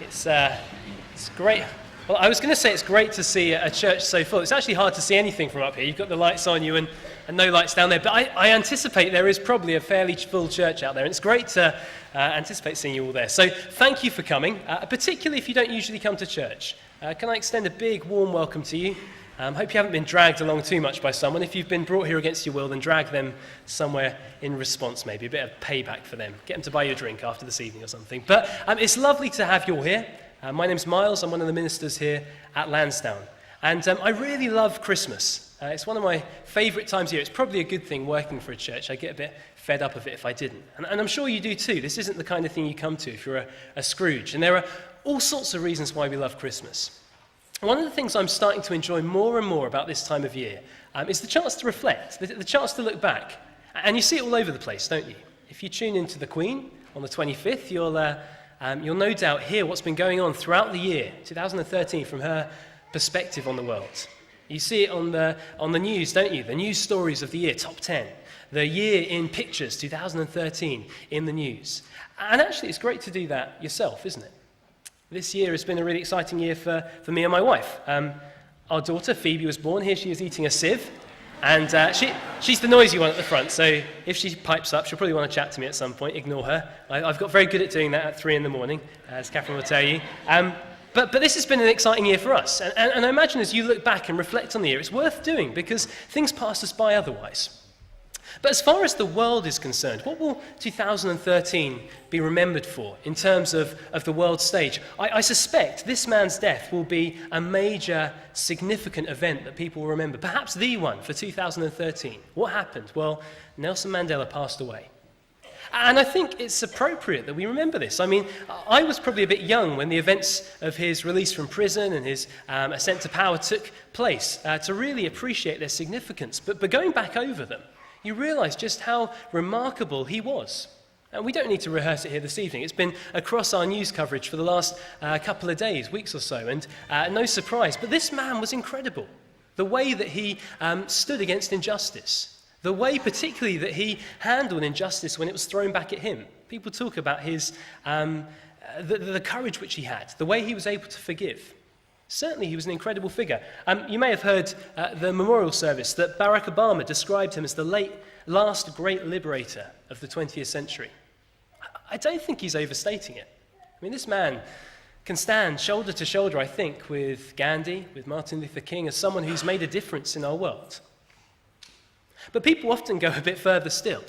It's great. Well, I was going to say it's great to see a church so full. It's actually hard to see anything from up here. You've got the lights on you and no lights down there. But I anticipate there is probably a fairly full church out there. And it's great to anticipate seeing you all there. So thank you for coming, particularly if you don't usually come to church. Can I extend a big, warm welcome to you? Hope you haven't been dragged along too much by someone. If you've been brought here against your will, then drag them somewhere in response, maybe. A bit of payback for them. Get them to buy you a drink after this evening or something. But it's lovely to have you all here. My name's Miles. I'm one of the ministers here at Lansdowne. And I really love Christmas. It's one of my favourite times of year. It's probably a good thing working for a church. I get a bit fed up of it if I didn't. And I'm sure you do too. This isn't the kind of thing you come to if you're a Scrooge. And there are all sorts of reasons why we love Christmas. One of the things I'm starting to enjoy more and more about this time of year is the chance to reflect, the chance to look back. And you see it all over the place, don't you? If you tune into the Queen on the 25th, you'll no doubt hear what's been going on throughout the year, 2013, from her perspective on the world. You see it on the news, don't you? The news stories of the year, top 10. The year in pictures, 2013, in the news. And actually, it's great to do that yourself, isn't it? This year has been a really exciting year for me and my wife. Our daughter, Phoebe, was born. Here she is eating a sieve. And she's the noisy one at the front, so if she pipes up, she'll probably want to chat to me at some point. Ignore her. I've got very good at doing that at 3 a.m, as Catherine will tell you. But this has been an exciting year for us. And I imagine as you look back and reflect on the year, it's worth doing because things pass us by otherwise. But as far as the world is concerned, what will 2013 be remembered for in terms of the world stage? I suspect this man's death will be a major, significant event that people will remember, perhaps the one for 2013. What happened? Well, Nelson Mandela passed away. And I think it's appropriate that we remember this. I mean, I was probably a bit young when the events of his release from prison and his ascent to power took place to really appreciate their significance. But going back over them, you realise just how remarkable he was. And we don't need to rehearse it here this evening. It's been across our news coverage for the last couple of days, weeks or so, and no surprise. But this man was incredible. The way that he stood against injustice, the way particularly that he handled injustice when it was thrown back at him. People talk about his the courage which he had, the way he was able to forgive. Certainly, he was an incredible figure. You may have heard the memorial service that Barack Obama described him as the last great liberator of the 20th century. I don't think he's overstating it. I mean, this man can stand shoulder to shoulder, I think, with Gandhi, with Martin Luther King, as someone who's made a difference in our world. But people often go a bit further still.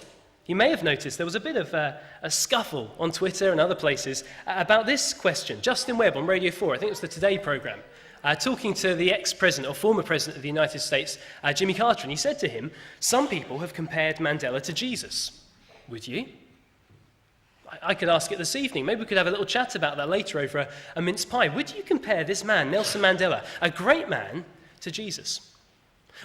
You may have noticed there was a bit of a scuffle on Twitter and other places about this question. Justin Webb on Radio 4, I think it was the Today programme, talking to the ex-president or former president of the United States, Jimmy Carter, and he said to him, "Some people have compared Mandela to Jesus. Would you?" I could ask it this evening. Maybe we could have a little chat about that later over a mince pie. Would you compare this man, Nelson Mandela, a great man, to Jesus?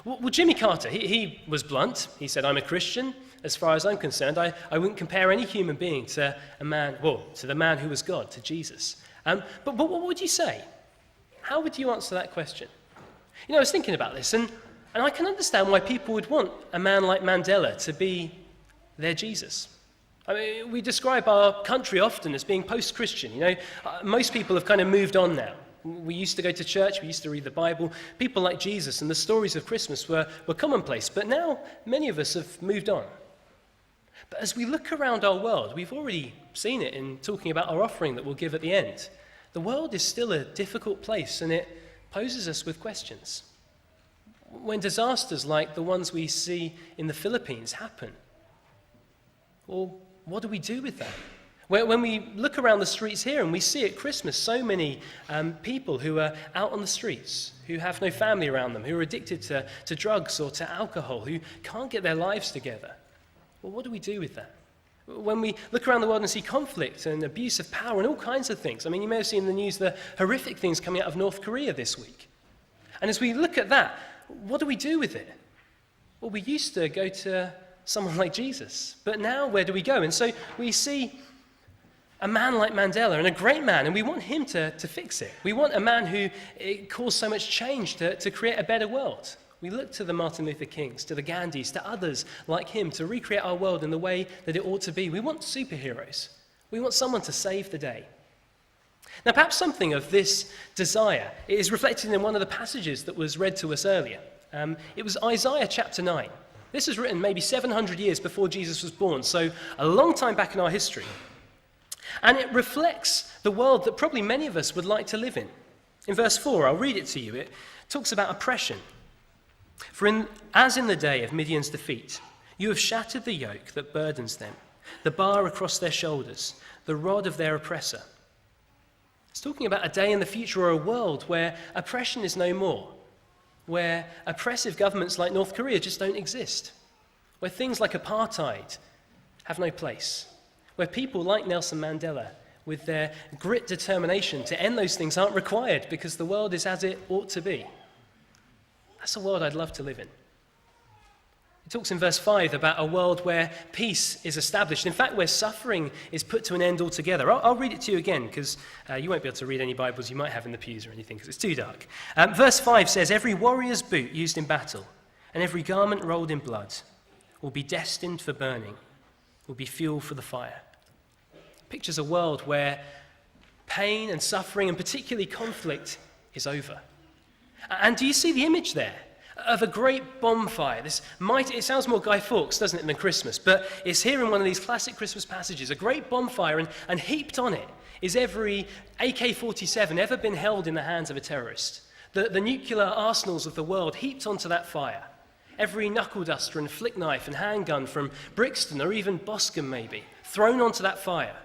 Well, Jimmy Carter, he was blunt. He said, "I'm a Christian. As far as I'm concerned, I wouldn't compare any human being to a man, well, to the man who was God, to Jesus." But what would you say? How would you answer that question? You know, I was thinking about this, and I can understand why people would want a man like Mandela to be their Jesus. I mean, we describe our country often as being post-Christian. You know, most people have kind of moved on now. We used to go to church, we used to read the Bible. People like Jesus and the stories of Christmas were commonplace, but now many of us have moved on. But as we look around our world, we've already seen it in talking about our offering that we'll give at the end. The world is still a difficult place, and it poses us with questions. When disasters like the ones we see in the Philippines happen, well, what do we do with that? When we look around the streets here and we see at Christmas so many people who are out on the streets, who have no family around them, who are addicted to drugs or to alcohol, who can't get their lives together, well, what do we do with that? When we look around the world and see conflict and abuse of power and all kinds of things, I mean, you may have seen in the news the horrific things coming out of North Korea this week. And as we look at that, what do we do with it? Well, we used to go to someone like Jesus, but now where do we go? And so we see a man like Mandela, and a great man, and we want him to fix it. We want a man who caused so much change to create a better world. We look to the Martin Luther Kings, to the Gandhis, to others like him to recreate our world in the way that it ought to be. We want superheroes. We want someone to save the day. Now, perhaps something of this desire is reflected in one of the passages that was read to us earlier. It was Isaiah chapter 9. This was written maybe 700 years before Jesus was born, so a long time back in our history. And it reflects the world that probably many of us would like to live in. In verse 4, I'll read it to you. It talks about oppression. As in the day of Midian's defeat, you have shattered the yoke that burdens them, the bar across their shoulders, the rod of their oppressor. It's talking about a day in the future or a world where oppression is no more, where oppressive governments like North Korea just don't exist, where things like apartheid have no place, where people like Nelson Mandela, with their grit determination to end those things, aren't required because the world is as it ought to be. That's a world I'd love to live in. It talks in verse 5 about a world where peace is established. In fact, where suffering is put to an end altogether. I'll read it to you again because you won't be able to read any Bibles you might have in the pews or anything because it's too dark. Verse 5 says, every warrior's boot used in battle and every garment rolled in blood will be destined for burning, will be fuel for the fire. Pictures a world where pain and suffering and particularly conflict is over. And do you see the image there of a great bonfire? This mighty, it sounds more Guy Fawkes, doesn't it, than Christmas, but it's here in one of these classic Christmas passages, a great bonfire, and heaped on it is every AK-47 ever been held in the hands of a terrorist. The nuclear arsenals of the world heaped onto that fire. Every knuckle duster and flick knife and handgun from Brixton or even Boscombe maybe, thrown onto that fire.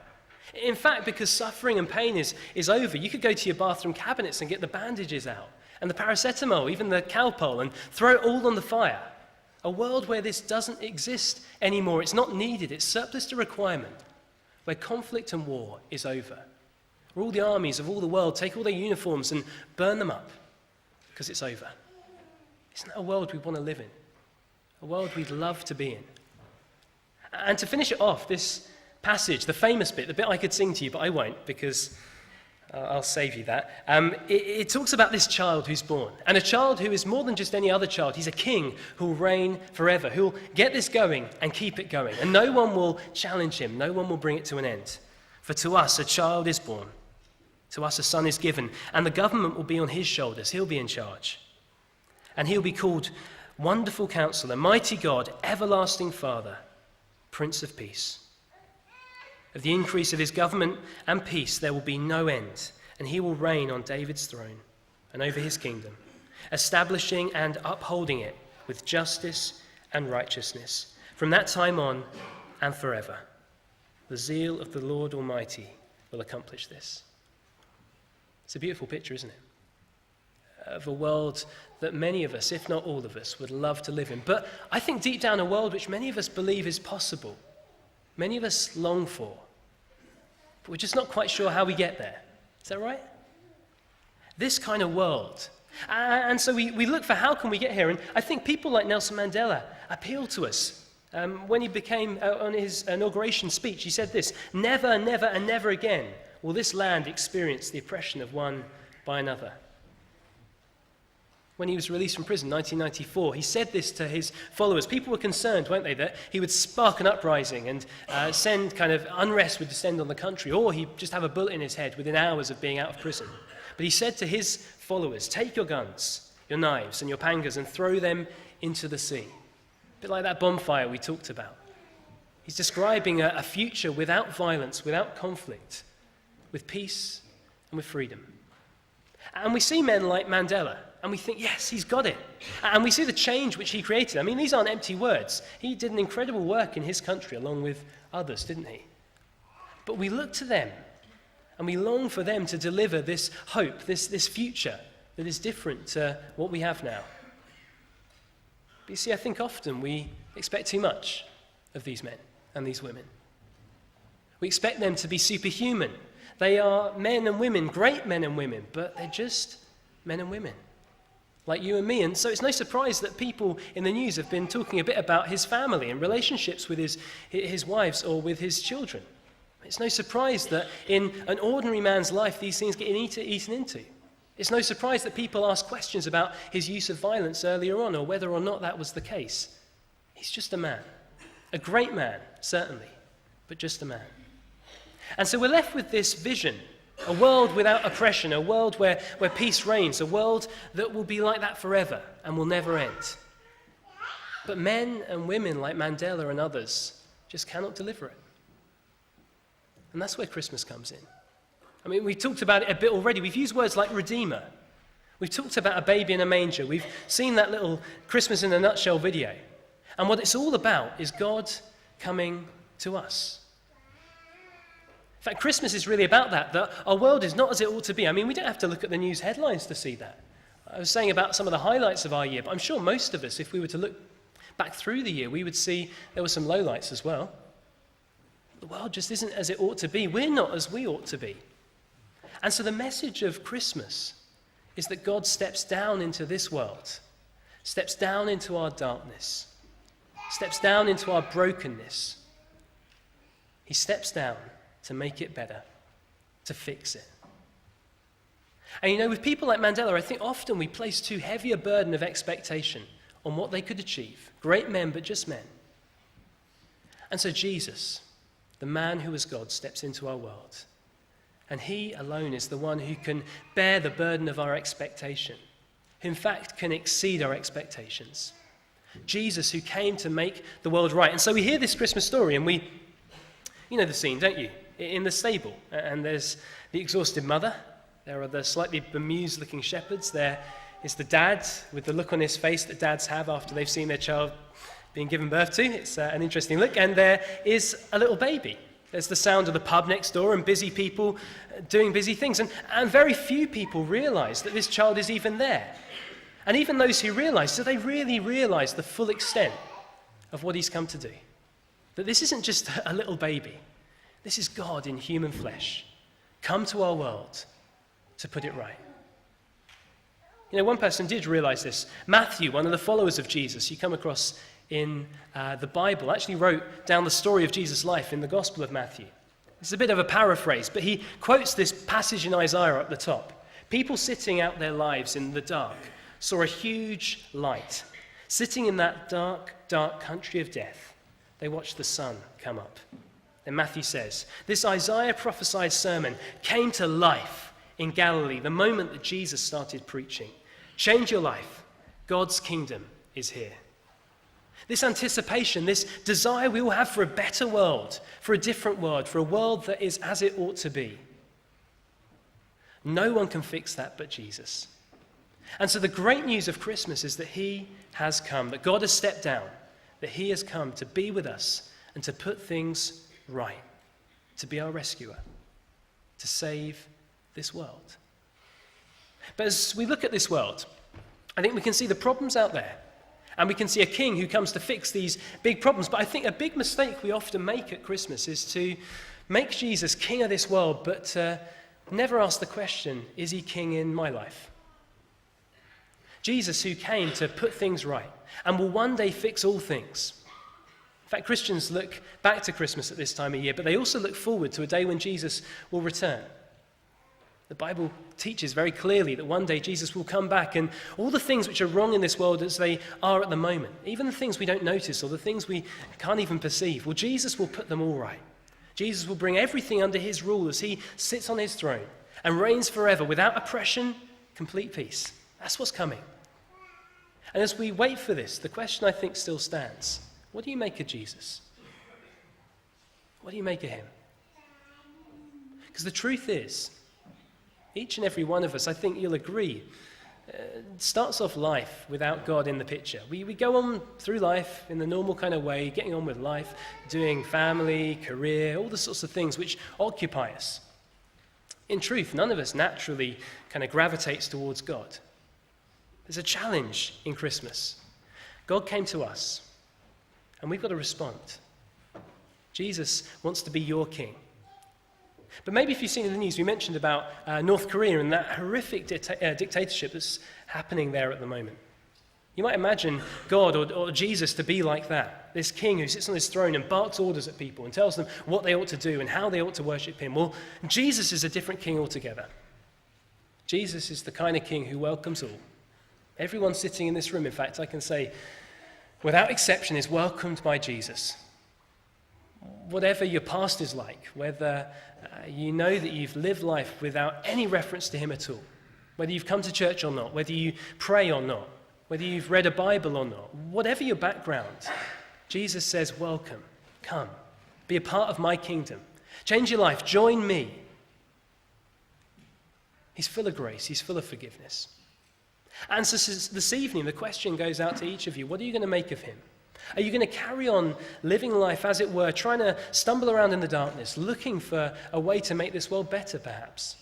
In fact, because suffering and pain is over, you could go to your bathroom cabinets and get the bandages out, and the paracetamol, even the Calpol, and throw it all on the fire. A world where this doesn't exist anymore. It's not needed. It's surplus to requirement. Where conflict and war is over. Where all the armies of all the world take all their uniforms and burn them up because it's over. Isn't that a world we want to live in? A world we'd love to be in. And to finish it off, this passage, the famous bit, the bit I could sing to you, but I won't because I'll save you that. It talks about this child who's born, and a child who is more than just any other child. He's a king who will reign forever, who will get this going and keep it going, and no one will challenge him, no one will bring it to an end. For to us a child is born, to us a son is given, and the government will be on his shoulders. He'll be in charge, and he'll be called Wonderful Counselor, Mighty God, Everlasting Father, Prince of Peace. Of the increase of his government and peace there will be no end, and he will reign on David's throne and over his kingdom, establishing and upholding it with justice and righteousness from that time on and forever. The zeal of the Lord Almighty will accomplish this. It's a beautiful picture, isn't it? Of a world that many of us, if not all of us, would love to live in. But I think deep down a world which many of us believe is possible. Many of us long for, but we're just not quite sure how we get there. Is that right? This kind of world. And so we look for how can we get here. And I think people like Nelson Mandela appeal to us. When he became, on his inauguration speech, he said this, never, never, and never again will this land experience the oppression of one by another. When he was released from prison in 1994, he said this to his followers. People were concerned, weren't they, that he would spark an uprising and send kind of unrest would descend on the country, or he'd just have a bullet in his head within hours of being out of prison. But he said to his followers, take your guns, your knives, and your pangas and throw them into the sea. A bit like that bonfire we talked about. He's describing a future without violence, without conflict, with peace and with freedom. And we see men like Mandela, and we think, yes, he's got it. And we see the change which he created. I mean, these aren't empty words. He did an incredible work in his country along with others, didn't he? But we look to them, and we long for them to deliver this hope, this future that is different to what we have now. But you see, I think often we expect too much of these men and these women. We expect them to be superhuman. They are men and women, great men and women, but they're just men and women, like you and me. And so it's no surprise that people in the news have been talking a bit about his family and relationships with his wives or with his children. It's no surprise that in an ordinary man's life, these things get eaten into. It's no surprise that people ask questions about his use of violence earlier on or whether or not that was the case. He's just a man. A great man, certainly, but just a man. And so we're left with this vision A world without oppression, a world where peace reigns, a world that will be like that forever and will never end. But men and women like Mandela and others just cannot deliver it. And that's where Christmas comes in. I mean, we talked about it a bit already. We've used words like Redeemer. We've talked about a baby in a manger. We've seen that little Christmas in a nutshell video. And what it's all about is God coming to us. In fact, Christmas is really about that our world is not as it ought to be. I mean, we don't have to look at the news headlines to see that. I was saying about some of the highlights of our year, but I'm sure most of us, if we were to look back through the year, we would see there were some lowlights as well. The world just isn't as it ought to be. We're not as we ought to be. And so the message of Christmas is that God steps down into this world, steps down into our darkness, steps down into our brokenness. He steps down to make it better, to fix it. And you know, with people like Mandela, I think often we place too heavy a burden of expectation on what they could achieve. Great men, but just men. And so Jesus, the man who is God, steps into our world. And he alone is the one who can bear the burden of our expectation, who in fact can exceed our expectations. Jesus, who came to make the world right. And so we hear this Christmas story, and you know the scene, don't you? In the stable, and there's the exhausted mother, there are the slightly bemused-looking shepherds, there is the dad with the look on his face that dads have after they've seen their child being given birth to. It's an interesting look, and there is a little baby. There's the sound of the pub next door and busy people doing busy things, and very few people realise that this child is even there. And even those who realise, do they really realise the full extent of what he's come to do? That this isn't just a little baby. This is God in human flesh, come to our world to put it right. You know, one person did realize this. Matthew, one of the followers of Jesus, you come across in the Bible, actually wrote down the story of Jesus' life in the Gospel of Matthew. It's a bit of a paraphrase, but he quotes this passage in Isaiah at the top. People sitting out their lives in the dark saw a huge light. Sitting in that dark, dark country of death, they watched the sun come up. Then Matthew says, this Isaiah prophesied sermon came to life in Galilee the moment that Jesus started preaching. Change your life. God's kingdom is here. This anticipation, this desire we all have for a better world, for a different world, for a world that is as it ought to be. No one can fix that but Jesus. And so the great news of Christmas is that he has come, that God has stepped down, that he has come to be with us and to put things right, to be our rescuer, to save this world. But as we look at this world, I think we can see the problems out there, and we can see a king who comes to fix these big problems. But I think a big mistake we often make at Christmas is to make Jesus king of this world, but never ask the question, is he king in my life? Jesus, who came to put things right and will one day fix all things. In fact, Christians look back to Christmas at this time of year, but they also look forward to a day when Jesus will return. The Bible teaches very clearly that one day Jesus will come back, and all the things which are wrong in this world as they are at the moment, even the things we don't notice or the things we can't even perceive, well, Jesus will put them all right. Jesus will bring everything under his rule as he sits on his throne and reigns forever without oppression, complete peace. That's what's coming. And as we wait for this, the question I think still stands. What do you make of Jesus? What do you make of him? Because the truth is, each and every one of us, I think you'll agree, starts off life without God in the picture. We go on through life in the normal kind of way, getting on with life, doing family, career, all the sorts of things which occupy us. In truth, none of us naturally kind of gravitates towards God. There's a challenge in Christmas. God came to us, and we've got to respond. Jesus wants to be your king. But maybe if you've seen in the news, we mentioned about North Korea and that horrific dictatorship that's happening there at the moment. You might imagine God or Jesus to be like that, this king who sits on his throne and barks orders at people and tells them what they ought to do and how they ought to worship him. Well, Jesus is a different king altogether. Jesus is the kind of king who welcomes all. Everyone sitting in this room, in fact, I can say, without exception, is welcomed by Jesus. whatever your past is like, whether you know that you've lived life without any reference to him at all, whether you've come to church or not, whether you pray or not, whether you've read a Bible or not, whatever your background, Jesus says, welcome, come, be a part of my kingdom. Change your life, join me. He's full of grace, he's full of forgiveness. And so this evening, the question goes out to each of you, what are you going to make of him? Are you going to carry on living life, as it were, trying to stumble around in the darkness, looking for a way to make this world better, perhaps?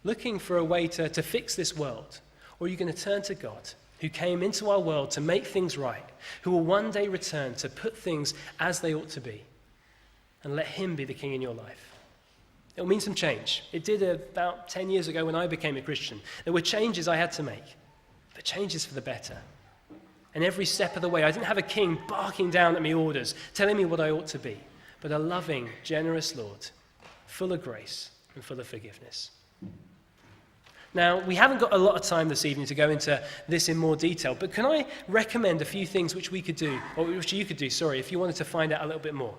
Looking for a way to fix this world? Or are you going to turn to God, who came into our world to make things right, who will one day return to put things as they ought to be, and let him be the king in your life? It will mean some change. It did about 10 years ago when I became a Christian. There were changes I had to make, but changes for the better. And every step of the way, I didn't have a king barking down at me orders, telling me what I ought to be, but a loving, generous Lord, full of grace and full of forgiveness. Now, we haven't got a lot of time this evening to go into this in more detail, but can I recommend a few things which we could do, or which you could do, if you wanted to find out a little bit more?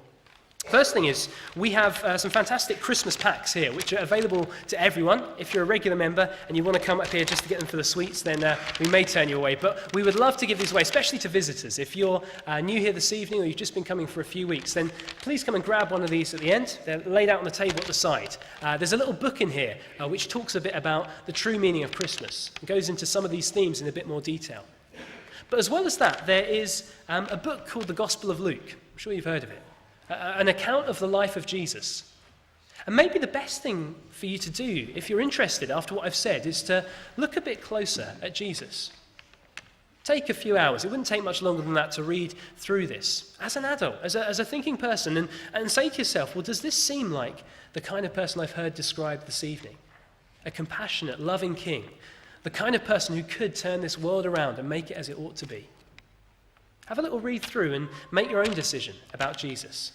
First thing is, we have some fantastic Christmas packs here, which are available to everyone. If you're a regular member and you want to come up here just to get them for the sweets, then we may turn you away. But we would love to give these away, especially to visitors. If you're new here this evening or you've just been coming for a few weeks, then please come and grab one of these at the end. They're laid out on the table at the side. There's a little book in here which talks a bit about the true meaning of Christmas. It goes into some of these themes in a bit more detail. But as well as that, there is a book called The Gospel of Luke. I'm sure you've heard of it. An account of the life of Jesus. And maybe the best thing for you to do, if you're interested after what I've said, is to look a bit closer at Jesus. Take a few hours. It wouldn't take much longer than that to read through this as an adult, as a thinking person, and say to yourself, well, does this seem like the kind of person I've heard described this evening? A compassionate, loving king, the kind of person who could turn this world around and make it as it ought to be. Have a little read through and make your own decision about Jesus.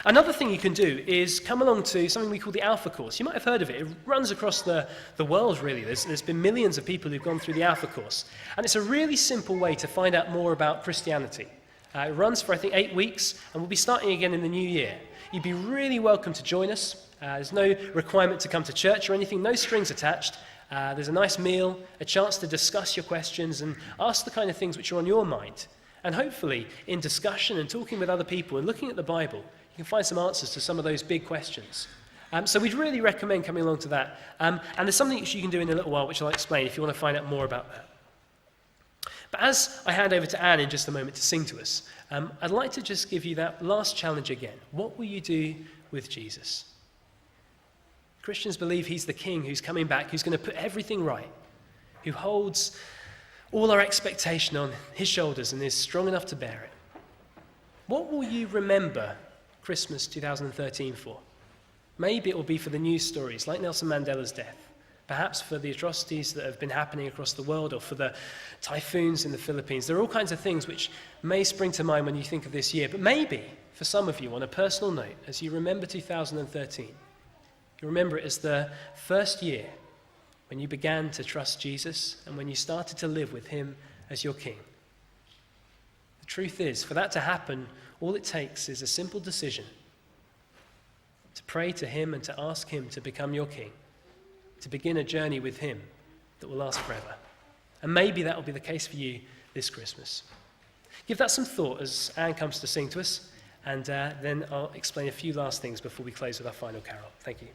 Another thing you can do is come along to something we call the Alpha Course. You might have heard of it. It runs across the world, really. There's been millions of people who've gone through the Alpha Course. And it's a really simple way to find out more about Christianity. It runs for, I think, 8 weeks, and we'll be starting again in the new year. You'd be really welcome to join us. There's no requirement to come to church or anything, no strings attached. There's a nice meal, a chance to discuss your questions and ask the kind of things which are on your mind. And hopefully, in discussion and talking with other people and looking at the Bible, you can find some answers to some of those big questions. So we'd really recommend coming along to that. And there's something which you can do in a little while, which I'll explain if you want to find out more about that. But as I hand over to Anne in just a moment to sing to us, I'd like to just give you that last challenge again. What will you do with Jesus? Christians believe he's the king who's coming back, who's going to put everything right, who holds all our expectation on his shoulders and is strong enough to bear it. What will you remember Christmas 2013 for? Maybe it will be for the news stories like Nelson Mandela's death, perhaps for the atrocities that have been happening across the world or for the typhoons in the Philippines. There are all kinds of things which may spring to mind when you think of this year, but maybe for some of you on a personal note, as you remember 2013, you remember it as the first year when you began to trust Jesus and when you started to live with him as your king. The truth is, for that to happen, all it takes is a simple decision to pray to him and to ask him to become your king, to begin a journey with him that will last forever. And maybe that will be the case for you this Christmas. Give that some thought as Anne comes to sing to us, and then I'll explain a few last things before we close with our final carol. Thank you.